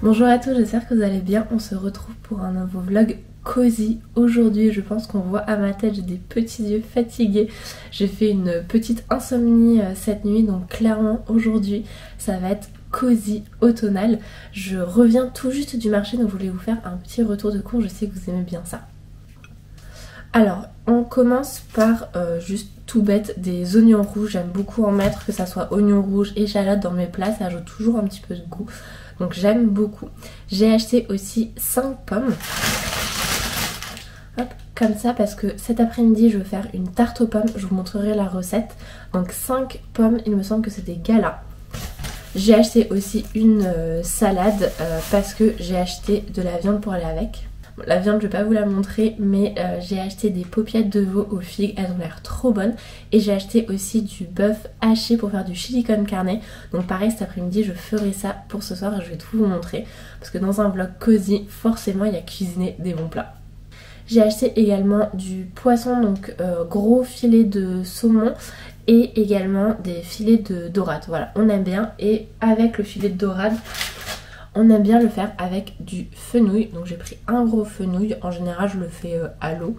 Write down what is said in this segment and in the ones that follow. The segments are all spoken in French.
Bonjour à tous, j'espère que vous allez bien. On se retrouve pour un nouveau vlog cosy. Aujourd'hui, je pense qu'on voit à ma tête, j'ai des petits yeux fatigués. J'ai fait une petite insomnie cette nuit, donc clairement aujourd'hui, ça va être cosy automnal. Je reviens tout juste du marché, donc je voulais vous faire un petit retour de cours. Je sais que vous aimez bien ça. Alors, on commence par juste tout bête des oignons rouges. J'aime beaucoup en mettre, que ça soit oignons rouges, échalotes dans mes plats, ça ajoute toujours un petit peu de goût. Donc j'aime beaucoup. J'ai acheté aussi 5 pommes. Hop, comme ça, parce que cet après-midi je vais faire une tarte aux pommes. Je vous montrerai la recette. Donc 5 pommes, il me semble que c'est des galas. J'ai acheté aussi une salade parce que j'ai acheté de la viande pour aller avec. La viande, je vais pas vous la montrer, mais j'ai acheté des paupiètes de veau aux figues, elles ont l'air trop bonnes. Et j'ai acheté aussi du bœuf haché pour faire du chili con carne. Donc pareil, cet après-midi, je ferai ça pour ce soir et je vais tout vous montrer. Parce que dans un vlog cosy, forcément, il y a cuisiné des bons plats. J'ai acheté également du poisson, donc gros filet de saumon et également des filets de dorade. Voilà, on aime bien. Et avec le filet de dorade, on aime bien le faire avec du fenouil. Donc j'ai pris un gros fenouil. En général, je le fais à l'eau.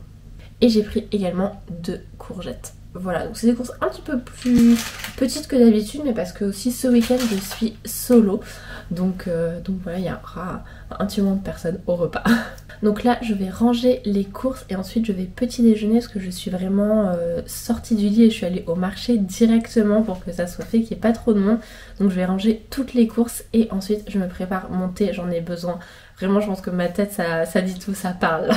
Et j'ai pris également 2 courgettes. Voilà, donc c'est des courses un petit peu plus petites que d'habitude, mais parce que aussi ce week-end, je suis solo. Donc voilà, il y aura un petit moment de personnes au repas. Donc là, je vais ranger les courses et ensuite je vais petit déjeuner parce que je suis vraiment sortie du lit et je suis allée au marché directement pour que ça soit fait, qu'il n'y ait pas trop de monde. Donc je vais ranger toutes les courses et ensuite je me prépare mon thé, j'en ai besoin. Vraiment, je pense que ma tête, ça dit tout, ça parle.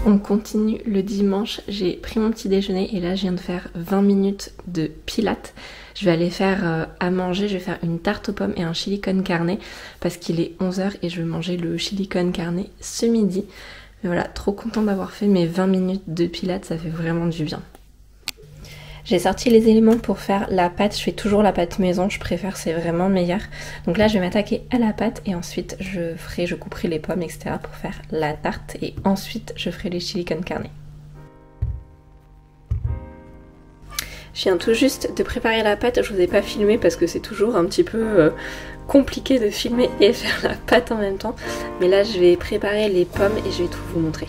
On continue le dimanche, j'ai pris mon petit déjeuner et là je viens de faire 20 minutes de pilates. Je vais aller faire à manger, je vais faire une tarte aux pommes et un chili con carne parce qu'il est 11 h et je vais manger le chili con carne ce midi. Mais voilà, trop contente d'avoir fait mes 20 minutes de pilates, ça fait vraiment du bien. J'ai sorti les éléments pour faire la pâte, je fais toujours la pâte maison, je préfère, c'est vraiment meilleur. Donc là je vais m'attaquer à la pâte et ensuite je couperai les pommes etc. pour faire la tarte et ensuite je ferai les chili con carne. Je viens tout juste de préparer la pâte, je vous ai pas filmé parce que c'est toujours un petit peu compliqué de filmer et faire la pâte en même temps. Mais là je vais préparer les pommes et je vais tout vous montrer.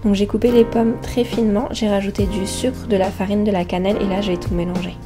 Donc j'ai coupé les pommes très finement, j'ai rajouté du sucre, de la farine, de la cannelle et là je vais tout mélanger.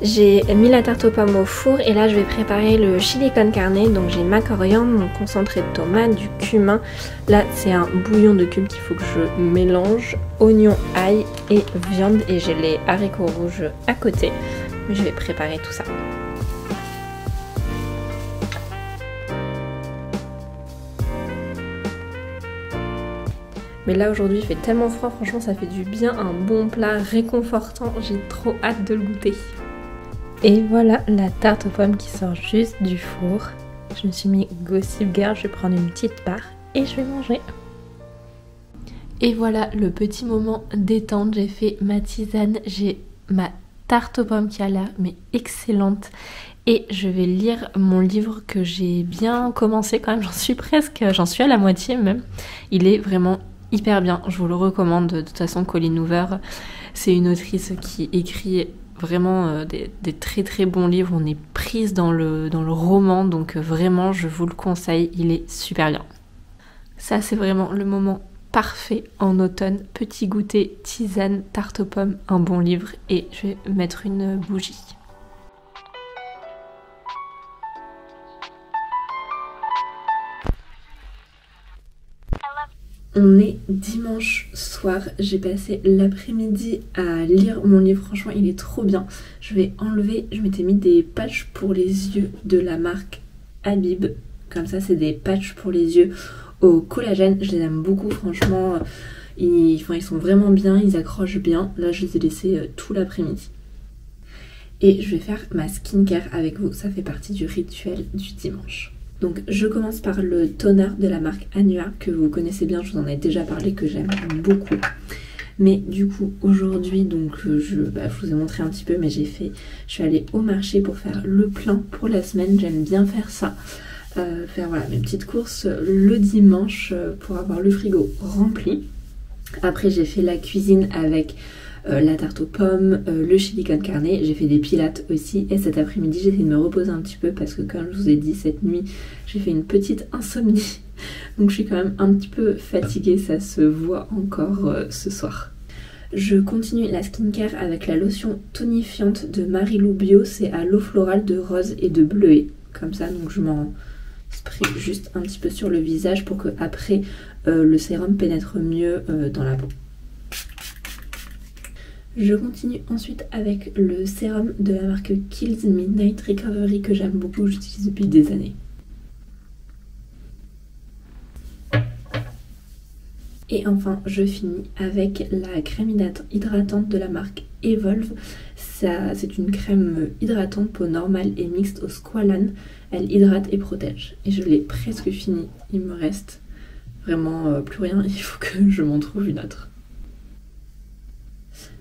J'ai mis la tarte aux pommes au four et là je vais préparer le chili con carne. Donc j'ai ma coriandre, mon concentré de tomate, du cumin. Là c'est un bouillon de cubes qu'il faut que je mélange. Oignon, ail et viande et j'ai les haricots rouges à côté. Je vais préparer tout ça. Mais là aujourd'hui il fait tellement froid, franchement ça fait du bien, un bon plat réconfortant. J'ai trop hâte de le goûter. Et voilà la tarte aux pommes qui sort juste du four. Je me suis mis Gossip Girl, je vais prendre une petite part et je vais manger. Et voilà le petit moment détente, j'ai fait ma tisane, j'ai ma tarte aux pommes qui a l'air mais excellente. Et je vais lire mon livre que j'ai bien commencé quand même, j'en suis à la moitié même. Il est vraiment hyper bien, je vous le recommande. De toute façon Colleen Hoover, c'est une autrice qui écrit vraiment des très très bons livres, on est prise dans le roman, donc vraiment je vous le conseille, il est super bien. Ça c'est vraiment le moment parfait en automne, petit goûter, tisane, tarte aux pommes, un bon livre et je vais mettre une bougie. On est dimanche soir, j'ai passé l'après-midi à lire mon livre, franchement il est trop bien. Je vais enlever, je m'étais mis des patchs pour les yeux de la marque Habib, comme ça c'est des patchs pour les yeux au collagène, je les aime beaucoup franchement, ils sont vraiment bien, ils accrochent bien, là je les ai laissés tout l'après-midi. Et je vais faire ma skincare avec vous, ça fait partie du rituel du dimanche. Donc je commence par le toner de la marque Anua que vous connaissez bien, je vous en ai déjà parlé, que j'aime beaucoup. Mais du coup aujourd'hui donc je vous ai montré un petit peu, mais je suis allée au marché pour faire le plein pour la semaine, j'aime bien faire ça. Faire voilà mes petites courses le dimanche pour avoir le frigo rempli. Après j'ai fait la cuisine avec la tarte aux pommes, le chili con carne, j'ai fait des pilates aussi et cet après-midi j'ai essayé de me reposer un petit peu parce que comme je vous ai dit cette nuit j'ai fait une petite insomnie donc je suis quand même un petit peu fatiguée, ça se voit encore ce soir. Je continue la skincare avec la lotion tonifiante de Marilou Bio, c'est à l'eau florale de rose et de bleuet comme ça, donc je m'en spray juste un petit peu sur le visage pour que après le sérum pénètre mieux dans la peau. Je continue ensuite avec le sérum de la marque Kiehl's Midnight Recovery que j'aime beaucoup, j'utilise depuis des années. Et enfin, je finis avec la crème hydratante de la marque Evolve. C'est une crème hydratante peau normale et mixte au squalane. Elle hydrate et protège. Et je l'ai presque fini. Il me reste vraiment plus rien. Il faut que je m'en trouve une autre.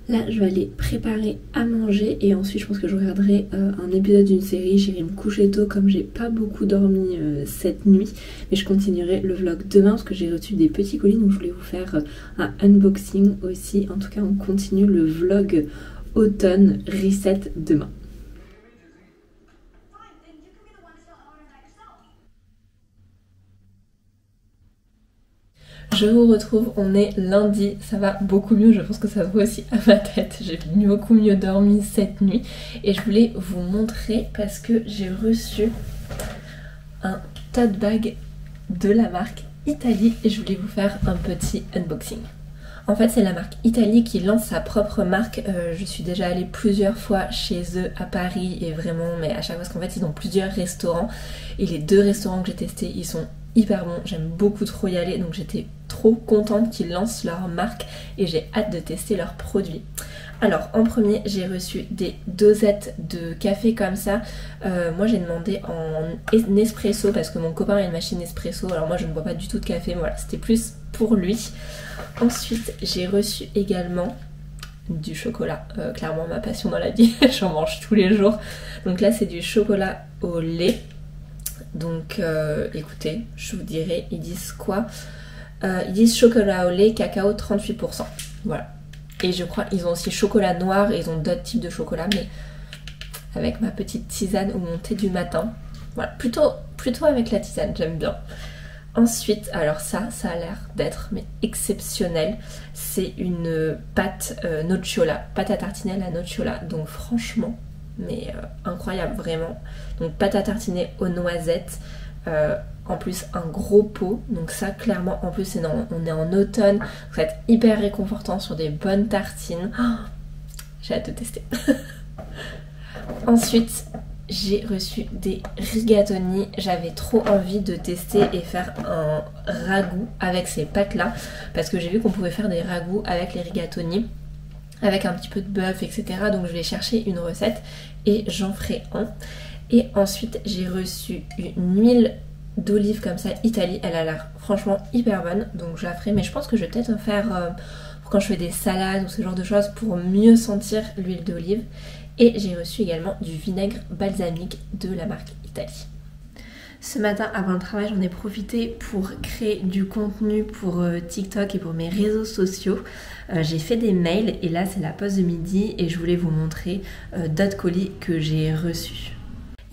Là, je vais aller préparer à manger et ensuite je pense que je regarderai un épisode d'une série. J'irai me coucher tôt comme j'ai pas beaucoup dormi cette nuit. Mais je continuerai le vlog demain parce que j'ai reçu des petits colis donc je voulais vous faire un unboxing aussi. En tout cas, on continue le vlog automne reset demain. Je vous retrouve, on est lundi, ça va beaucoup mieux, je pense que ça va aussi à ma tête, j'ai beaucoup mieux dormi cette nuit et je voulais vous montrer parce que j'ai reçu un tote bag de la marque Italie et je voulais vous faire un petit unboxing. En fait c'est la marque Italie qui lance sa propre marque, je suis déjà allée plusieurs fois chez eux à Paris et vraiment, mais à chaque fois parce qu'en fait ils ont plusieurs restaurants et les 2 restaurants que j'ai testés ils sont hyper bons, j'aime beaucoup trop y aller donc j'étais trop contente qu'ils lancent leur marque et j'ai hâte de tester leurs produits. Alors en premier j'ai reçu des dosettes de café comme ça, moi j'ai demandé en Nespresso parce que mon copain a une machine Nespresso, alors moi je ne bois pas du tout de café, mais voilà c'était plus pour lui. Ensuite j'ai reçu également du chocolat, clairement ma passion dans la vie, j'en mange tous les jours. Donc là c'est du chocolat au lait. Donc écoutez, je vous dirai, ils disent quoi? Ils disent chocolat au lait, cacao 38%. Voilà. Et je crois qu'ils ont aussi chocolat noir, et ils ont d'autres types de chocolat, mais avec ma petite tisane ou mon thé du matin. Voilà, plutôt avec la tisane, j'aime bien. Ensuite, alors ça a l'air d'être mais exceptionnel. C'est une pâte nocciola, pâte à tartiner à la nocciola. Donc franchement, mais incroyable vraiment. Donc pâte à tartiner aux noisettes, en plus un gros pot, donc ça clairement en plus on est en automne, ça va être hyper réconfortant sur des bonnes tartines. Oh, j'ai hâte de tester. Ensuite j'ai reçu des rigatoni, j'avais trop envie de tester et faire un ragoût avec ces pâtes là, parce que j'ai vu qu'on pouvait faire des ragoûts avec les rigatoni avec un petit peu de bœuf, etc. Donc je vais chercher une recette et j'en ferai un. Et ensuite j'ai reçu une huile d'olive comme ça Italie, elle a l'air franchement hyper bonne, donc je la ferai, mais je pense que je vais peut-être en faire pour quand je fais des salades ou ce genre de choses pour mieux sentir l'huile d'olive. Et j'ai reçu également du vinaigre balsamique de la marque Italie. Ce matin avant le travail, j'en ai profité pour créer du contenu pour TikTok et pour mes réseaux sociaux. J'ai fait des mails et là c'est la pause de midi et je voulais vous montrer d'autres colis que j'ai reçus.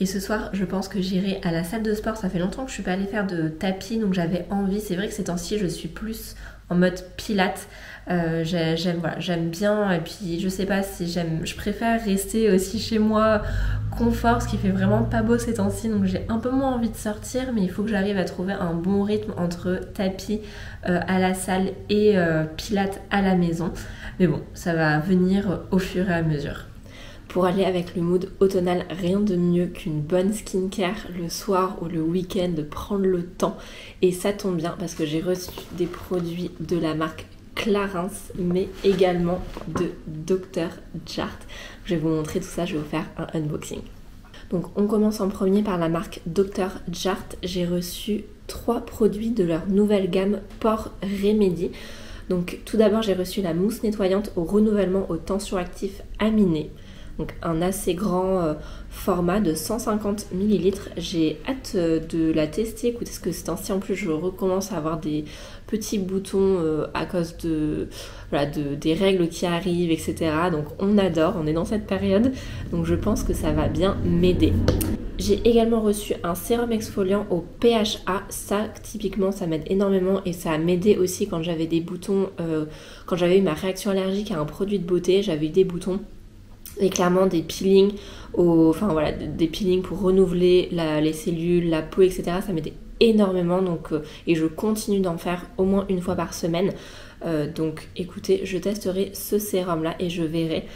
Et ce soir, je pense que j'irai à la salle de sport. Ça fait longtemps que je suis pas allée faire de tapis, donc j'avais envie. C'est vrai que ces temps-ci, je suis plus en mode pilates. J'aime bien, et puis je sais pas si je préfère rester aussi chez moi confort, ce qui fait vraiment pas beau ces temps-ci, donc j'ai un peu moins envie de sortir, mais il faut que j'arrive à trouver un bon rythme entre tapis à la salle et pilates à la maison. Mais bon, ça va venir au fur et à mesure. Pour aller avec le mood automnal, rien de mieux qu'une bonne skincare le soir ou le week-end, de prendre le temps. Et ça tombe bien parce que j'ai reçu des produits de la marque Clarins, mais également de Dr. Jart. Je vais vous montrer tout ça, je vais vous faire un unboxing. Donc on commence en premier par la marque Dr. Jart. J'ai reçu 3 produits de leur nouvelle gamme Pore Remedy. Donc tout d'abord j'ai reçu la mousse nettoyante au renouvellement au tensioactif aminé. Donc un assez grand format de 150 ml. J'ai hâte de la tester. Écoutez, ce que c'est ainsi, en plus je recommence à avoir des petits boutons à cause des règles qui arrivent, etc. Donc on adore, on est dans cette période, donc je pense que ça va bien m'aider. J'ai également reçu un sérum exfoliant au PHA. Ça typiquement ça m'aide énormément et ça a m'aidé aussi quand j'avais des boutons, quand j'avais eu ma réaction allergique à un produit de beauté, j'avais eu des boutons. Et clairement des peelings, des peelings pour renouveler les cellules, la peau, etc. Ça m'aidait énormément, donc, et je continue d'en faire au moins une fois par semaine. Donc écoutez, je testerai ce sérum là et je verrai.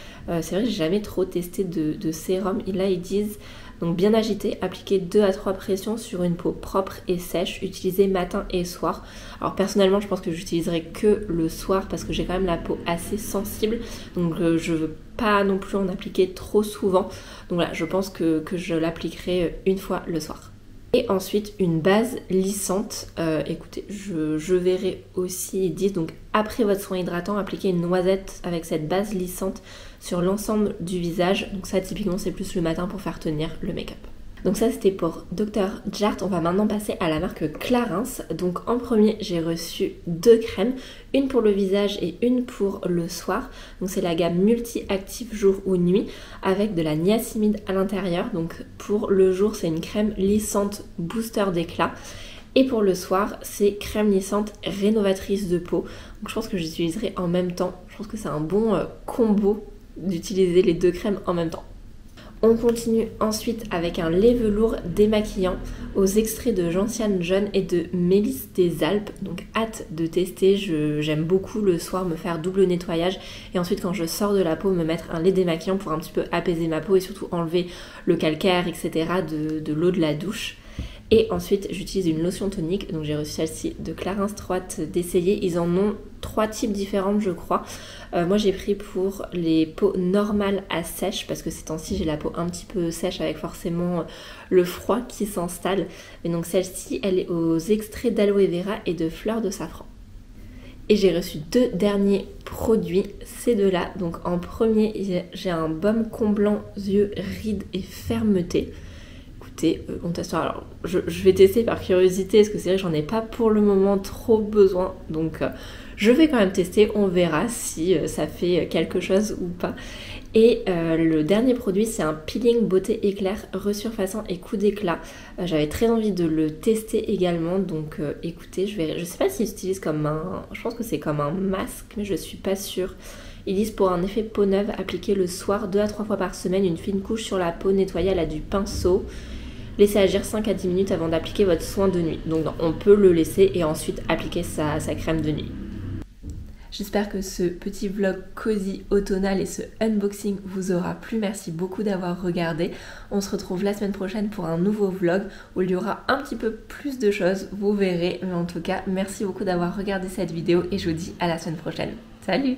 C'est vrai que j'ai jamais trop testé de sérum. Et là ils disent donc bien agité, appliquer 2 à 3 pressions sur une peau propre et sèche, utilisé matin et soir. Alors personnellement je pense que j'utiliserai que le soir parce que j'ai quand même la peau assez sensible, donc je veux pas non plus en appliquer trop souvent. Donc voilà, je pense que je l'appliquerai une fois le soir. Et ensuite une base lissante, écoutez, je verrai aussi, ils disent donc après votre soin hydratant, appliquez une noisette avec cette base lissante sur l'ensemble du visage. Donc ça typiquement c'est plus le matin pour faire tenir le make-up. Donc ça c'était pour Dr. Jart. On va maintenant passer à la marque Clarins. Donc en premier j'ai reçu 2 crèmes, une pour le visage et une pour le soir. Donc c'est la gamme multi-active jour ou nuit avec de la niacinamide à l'intérieur. Donc pour le jour c'est une crème lissante booster d'éclat. Et pour le soir, c'est crème lissante rénovatrice de peau. Donc je pense que j'utiliserai en même temps. Je pense que c'est un bon combo d'utiliser les 2 crèmes en même temps. On continue ensuite avec un lait velours démaquillant aux extraits de gentiane jaune et de mélisse des Alpes. Donc hâte de tester, j'aime beaucoup le soir me faire double nettoyage et ensuite quand je sors de la peau me mettre un lait démaquillant pour un petit peu apaiser ma peau et surtout enlever le calcaire, etc. de l'eau de la douche. Et ensuite j'utilise une lotion tonique, donc j'ai reçu celle-ci de Clarins, trop hâte d'essayer. Ils en ont 3 types différentes je crois. Moi j'ai pris pour les peaux normales à sèche parce que ces temps-ci j'ai la peau un petit peu sèche avec forcément le froid qui s'installe. Mais donc celle-ci elle est aux extraits d'aloe vera et de fleurs de safran. Et j'ai reçu 2 derniers produits, ces 2-là. Donc en premier j'ai un baume comblant yeux, rides et fermeté. On testera. Alors, je vais tester par curiosité parce que c'est vrai que j'en ai pas pour le moment trop besoin, donc je vais quand même tester, on verra si ça fait quelque chose ou pas. Et le dernier produit c'est un peeling beauté éclair resurfaçant et coup d'éclat. J'avais très envie de le tester également, donc écoutez, je sais pas s'il s'utilise comme je pense que c'est comme un masque mais je suis pas sûre. Ils disent pour un effet peau neuve, appliquer le soir 2 à 3 fois par semaine une fine couche sur la peau, nettoyer à l'aide du pinceau. Laissez agir 5 à 10 minutes avant d'appliquer votre soin de nuit. Donc on peut le laisser et ensuite appliquer sa crème de nuit. J'espère que ce petit vlog cosy automnal et ce unboxing vous aura plu. Merci beaucoup d'avoir regardé. On se retrouve la semaine prochaine pour un nouveau vlog où il y aura un petit peu plus de choses, vous verrez. Mais en tout cas, merci beaucoup d'avoir regardé cette vidéo et je vous dis à la semaine prochaine. Salut!